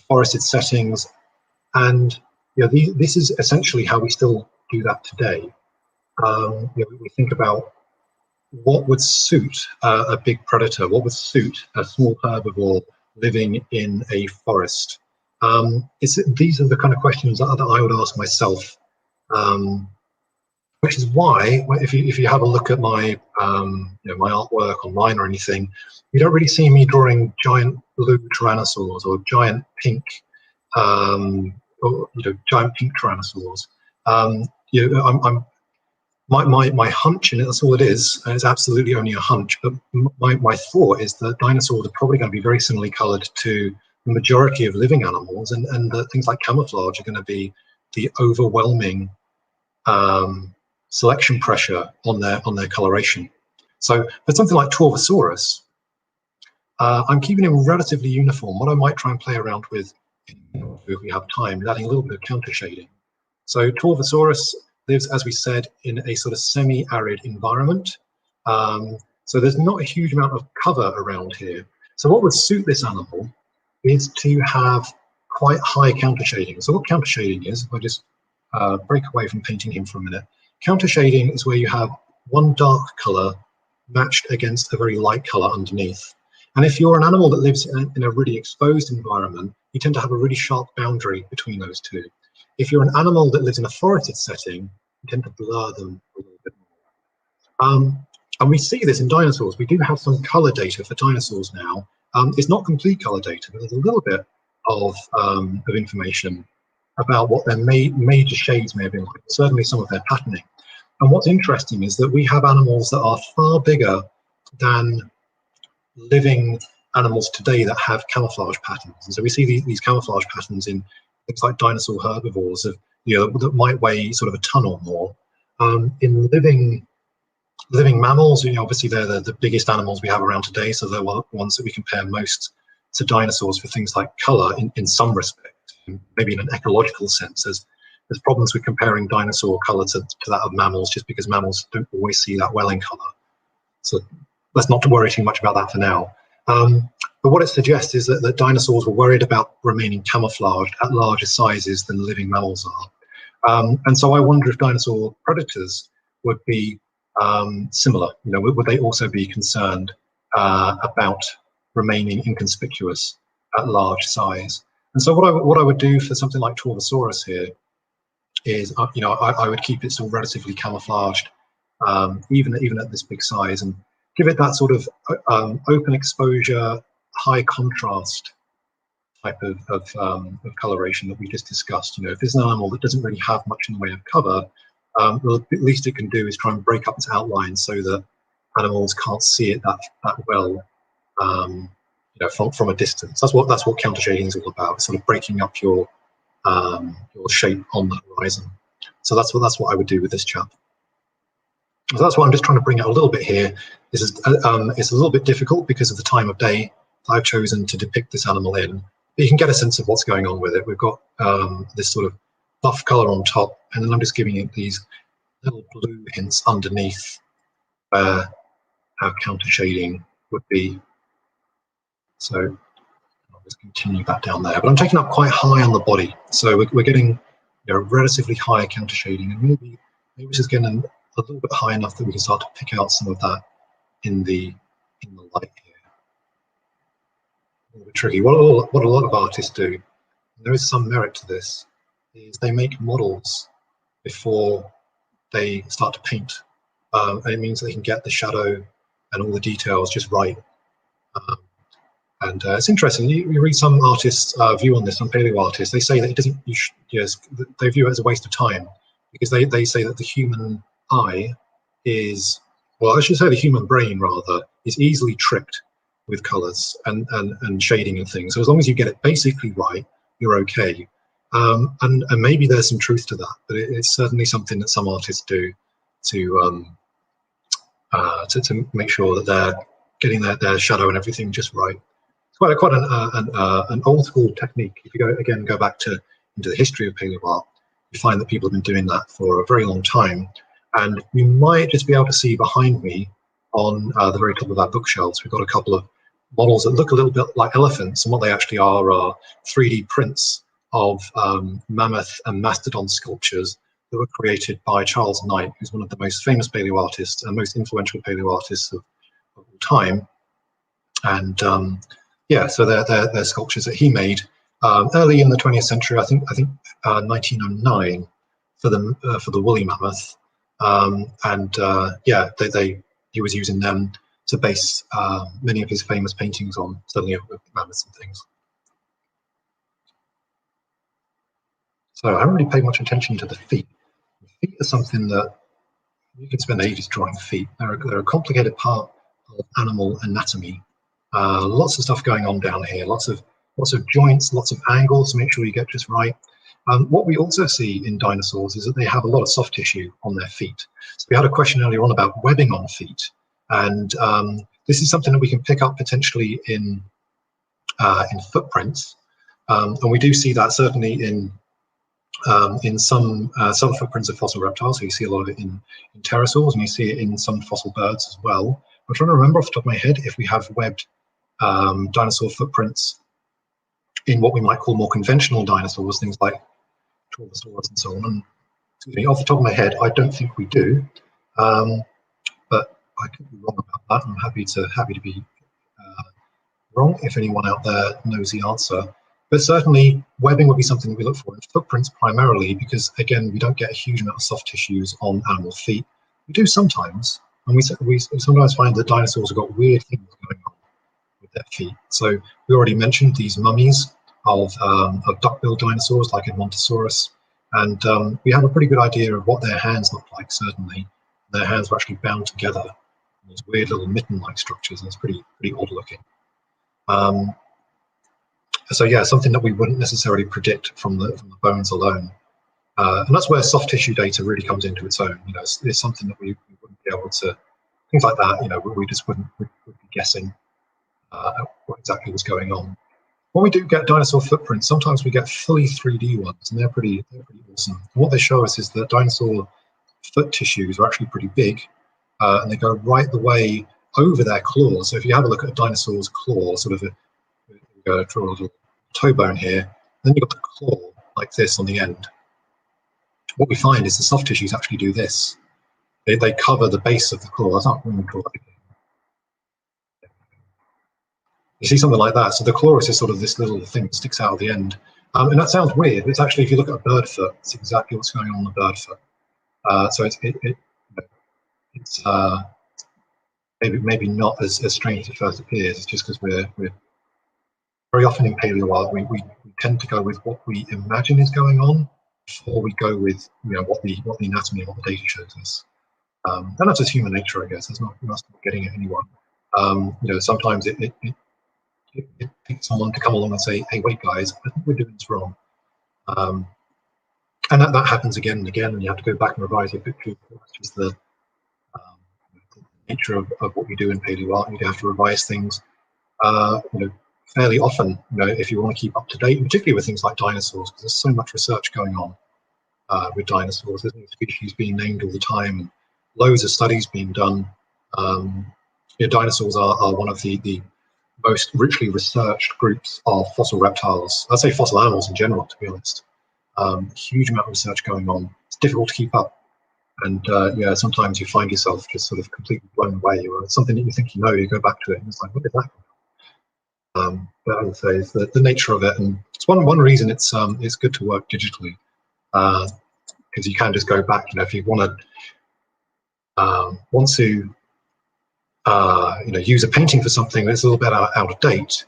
forested settings, and this is essentially how we still do that today. We think about what would suit a big predator, what would suit a small herbivore living in a forest. These are the kind of questions that I would ask myself, which is why, if you have a look at my my artwork online or anything, you don't really see me drawing giant blue tyrannosaurs or giant pink, giant pink tyrannosaurs. My hunch, and that's all it is, and it's absolutely only a hunch, but my thought is that dinosaurs are probably going to be very similarly coloured to the majority of living animals, and that things like camouflage are going to be the overwhelming selection pressure on their coloration. So for something like Torvosaurus, I'm keeping him relatively uniform. What I might try and play around with, if we have time, is adding a little bit of counter shading. So Torvosaurus lives, as we said, in a sort of semi-arid environment. So there's not a huge amount of cover around here. So what would suit this animal is to have quite high counter shading. So what counter shading is, if I just break away from painting him for a minute, counter shading is where you have one dark color matched against a very light color underneath. And if you're an animal that lives in a really exposed environment, you tend to have a really sharp boundary between those two. If you're an animal that lives in a forested setting, you tend to blur them a little bit more. And we see this in dinosaurs. We do have some color data for dinosaurs now. It's not complete color data, but there's a little bit of information about what their major shades may have been like, certainly some of their patterning. And what's interesting is that we have animals that are far bigger than living animals today that have camouflage patterns. And so we see these camouflage patterns in things like dinosaur herbivores that might weigh sort of a ton or more. In living mammals, obviously they're the biggest animals we have around today, so they're the ones that we compare most to dinosaurs for things like color in some respect, maybe in an ecological sense. There's problems with comparing dinosaur color to that of mammals, just because mammals don't always see that well in color. So let's not worry too much about that for now. But what it suggests is that dinosaurs were worried about remaining camouflaged at larger sizes than living mammals are. And so I wonder if dinosaur predators would be similar. Would they also be concerned about remaining inconspicuous at large size? And so what I would do for something like Torvosaurus here is, I would keep it still relatively camouflaged, even at this big size. And give it that sort of open exposure, high contrast type of coloration that we just discussed. You know, if there's an animal that doesn't really have much in the way of cover, the least it can do is try and break up its outline so that animals can't see it that well, you know, from a distance. That's what counter shading is all about. Sort of breaking up your shape on the horizon. So that's what I would do with this chap. So that's what I'm just trying to bring out a little bit here. This is it's a little bit difficult because of the time of day I've chosen to depict this animal in. But you can get a sense of what's going on with it. We've got this sort of buff color on top, and then I'm just giving it these little blue hints underneath where our counter shading would be. So I'll just continue that down there. But I'm taking up quite high on the body, so we're getting, you know, relatively high counter shading, and maybe this is getting a little bit high enough that we can start to pick out some of that in the light here. A little bit tricky. What a lot of artists do, and there is some merit to this, is they make models before they start to paint, and it means they can get the shadow and all the details just right. And it's interesting. You read some artists' view on this, some paleo artists. They say that it doesn't. They view it as a waste of time because they say that the human eye is, well, I should say the human brain rather, is easily tricked with colors and shading and things. So as long as you get it basically right, you're okay. And maybe there's some truth to that, but it's certainly something that some artists do to make sure that they're getting their shadow and everything just right. It's quite an old school technique. If you go back into the history of paleo art, you find that people have been doing that for a very long time. And you might just be able to see behind me on the very top of our bookshelves, we've got a couple of models that look a little bit like elephants, and what they actually are 3D prints of mammoth and mastodon sculptures that were created by Charles Knight, who's one of the most famous paleo artists and most influential paleo artists of all time. And yeah, so they're sculptures that he made early in the 20th century. I think 1909 for the woolly mammoth. Yeah, he was using them to base many of his famous paintings on, certainly of mammoths and things. So I haven't really paid much attention to the feet. The feet are something that you could spend ages drawing feet. They're a complicated part of animal anatomy. Lots of stuff going on down here. Lots of joints, lots of angles to make sure you get just right. What we also see in dinosaurs is that they have a lot of soft tissue on their feet. So we had a question earlier on about webbing on feet, and this is something that we can pick up potentially in footprints, and we do see that certainly in some footprints of fossil reptiles. So you see a lot of it in pterosaurs, and you see it in some fossil birds as well. I'm trying to remember off the top of my head if we have webbed dinosaur footprints in what we might call more conventional dinosaurs, things like Torosaurus and so on. And excuse me, off the top of my head, I don't think we do, but I could be wrong about that. I'm happy to be wrong if anyone out there knows the answer. But certainly, webbing would be something that we look for in footprints primarily, because again, we don't get a huge amount of soft tissues on animal feet. We do sometimes, and we sometimes find that dinosaurs have got weird things going on with their feet. So we already mentioned these mummies of duck-billed dinosaurs like Edmontosaurus, and we have a pretty good idea of what their hands look like. Certainly, their hands were actually bound together in these weird little mitten-like structures, and it's pretty odd looking. So yeah, something that we wouldn't necessarily predict from the bones alone, and that's where soft tissue data really comes into its own. You know, it's something that we wouldn't be able to, things like that. You know, we just wouldn't be guessing what exactly was going on. When we do get dinosaur footprints, sometimes we get fully 3D ones, and they're pretty awesome. And what they show us is that dinosaur foot tissues are actually pretty big, and they go right the way over their claws. So if you have a look at a dinosaur's claw, sort of draw a little toe bone here, then you've got the claw like this on the end. What we find is the soft tissues actually do this. They cover the base of the claw. That's not really cool. You see something like that. So the claw is just sort of this little thing that sticks out at the end. And that sounds weird. It's actually, if you look at a bird foot, it's exactly what's going on the bird foot. So maybe not as strange as it first appears. It's just because we're very often in paleoart, we tend to go with what we imagine is going on, or we go with what the anatomy and what the data shows us. And that's just human nature, I guess. It's not getting at anyone. Sometimes it takes someone to come along and say, "Hey, wait, guys, I think we're doing this wrong." And that happens again and again, and you have to go back and revise your pictures. That's just the nature of what you do in paleoart. You have to revise things, fairly often. If you want to keep up to date, particularly with things like dinosaurs, because there's so much research going on with dinosaurs. There's new species being named all the time, and loads of studies being done. Dinosaurs are one of the most richly researched groups of fossil reptiles. I'd say fossil animals in general, to be honest. Huge amount of research going on. It's difficult to keep up, and sometimes you find yourself just sort of completely blown away, or something that you think you go back to it and it's like, what is that? But I would say is the nature of it, and it's one reason it's good to work digitally, because you can just go back. If you want to use a painting for something that's a little bit out of date,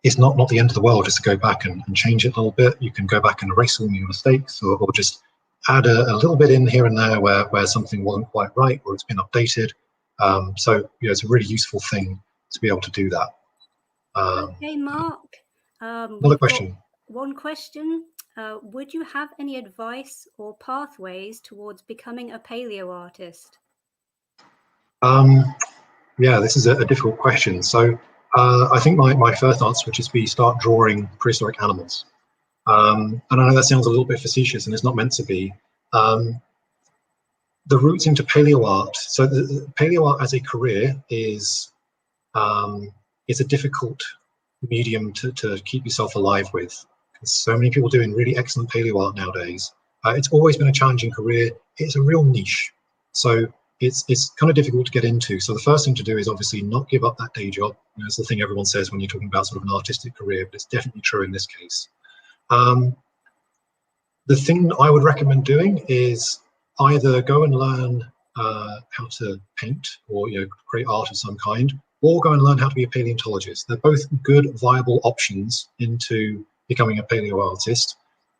it's not the end of the world just to go back and change it a little bit. You can go back and erase all your mistakes, or just add a little bit in here and there where something wasn't quite right, or it's been updated. So it's a really useful thing to be able to do that. Okay, Mark. Another question. One question. Would you have any advice or pathways towards becoming a paleoartist? Yeah, this is a difficult question. So I think my first answer would just be start drawing prehistoric animals. And I know that sounds a little bit facetious, and it's not meant to be. The routes into paleoart. So the paleoart as a career is a difficult medium to keep yourself alive with. So many people doing really excellent paleoart nowadays. It's always been a challenging career. It's a real niche. So it's kind of difficult to get into. So the first thing to do is obviously not give up that day job. It's the thing everyone says when you're talking about sort of an artistic career, but it's definitely true in this case. The thing I would recommend doing is either go and learn how to paint, or create art of some kind, or go and learn how to be a paleontologist. They're both good, viable options into becoming a paleoartist.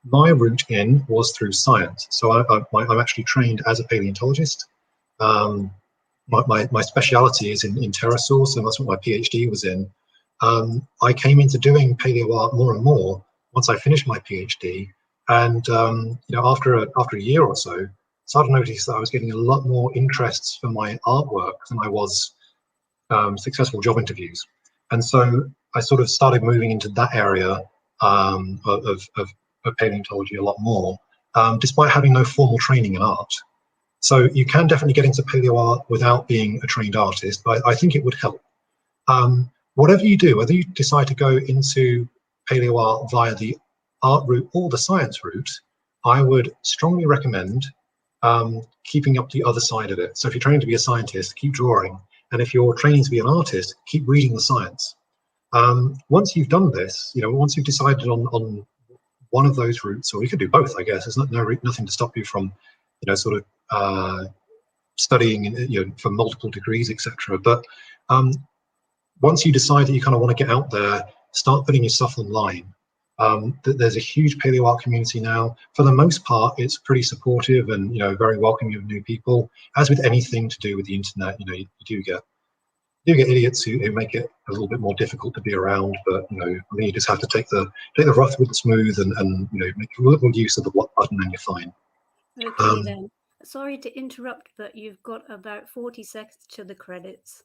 My route in was through science. So I'm actually trained as a paleontologist. My speciality is in pterosaurs, so that's what my PhD was in. I came into doing paleoart more and more once I finished my PhD, and after a year or so, started to notice that I was getting a lot more interests for my artwork than I was successful job interviews, and so I sort of started moving into that area of paleontology a lot more, despite having no formal training in art. So you can definitely get into paleoart without being a trained artist, but I think it would help. Whatever you do, whether you decide to go into paleoart via the art route or the science route, I would strongly recommend keeping up the other side of it. So if you're training to be a scientist, keep drawing. And if you're training to be an artist, keep reading the science. Once you've done this, once you've decided on one of those routes, or you could do both, I guess. There's nothing to stop you from, sort of studying, for multiple degrees, etc. But once you decide that you kind of want to get out there, start putting your stuff online. There's a huge paleoart community now. For the most part, it's pretty supportive and very welcoming of new people. As with anything to do with the internet, you do get idiots who make it a little bit more difficult to be around. But I think you just have to take the rough with the smooth, and make a little use of the block button, and you're fine. Okay then. Sorry to interrupt, but you've got about 40 seconds to the credits.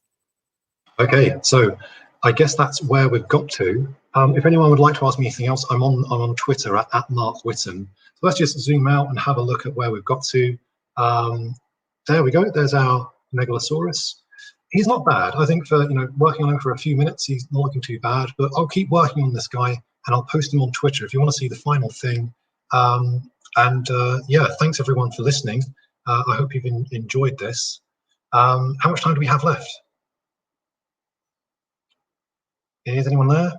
Okay, so I guess that's where we've got to. If anyone would like to ask me anything else, I'm on Twitter at Mark Witton. So let's just zoom out and have a look at where we've got to. There we go. There's our Megalosaurus. He's not bad. I think for working on him for a few minutes, he's not looking too bad. But I'll keep working on this guy, and I'll post him on Twitter if you want to see the final thing. Yeah, thanks everyone for listening. I hope you've enjoyed this. How much time do we have left? Is anyone there?